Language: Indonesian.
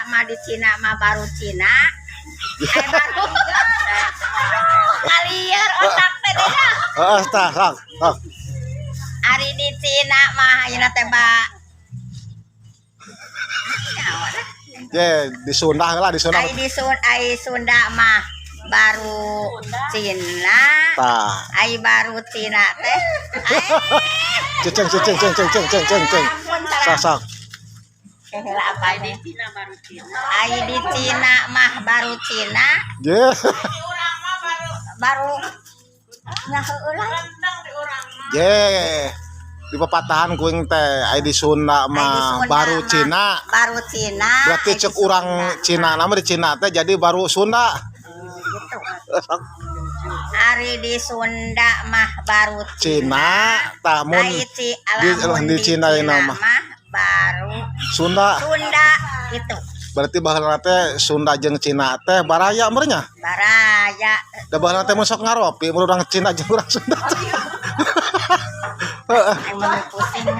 mah di Cina mah baru Cina. Baru ngalieur otak teh dah. Tah, sok. Ari di Cina mah ayeuna teh Di Sunda lah, di Sunda. Ai Sunda mah baru Cina. Tah. Ai baru Cina teh. Ceng. Sok. Heula apa di Cina baru Cina. Ai di Cina mah baru Cina. Ye. Baru nah ulah. Ye. Di pepatahan kuing teh ai di Sunda mah baru Cina. Baru Cina. Berarti cek urang Cina nama di Cina teh jadi baru Sunda. Gitu. Ari di Sunda mah baru Cina, tamun di Cina nama mah baru Sunda gitu. berarti baheula teh Sunda jeung Cina teh baraya merenya Baraya da baheula teh sok ngaropi urang Cina jeung urang Sunda emang pusing.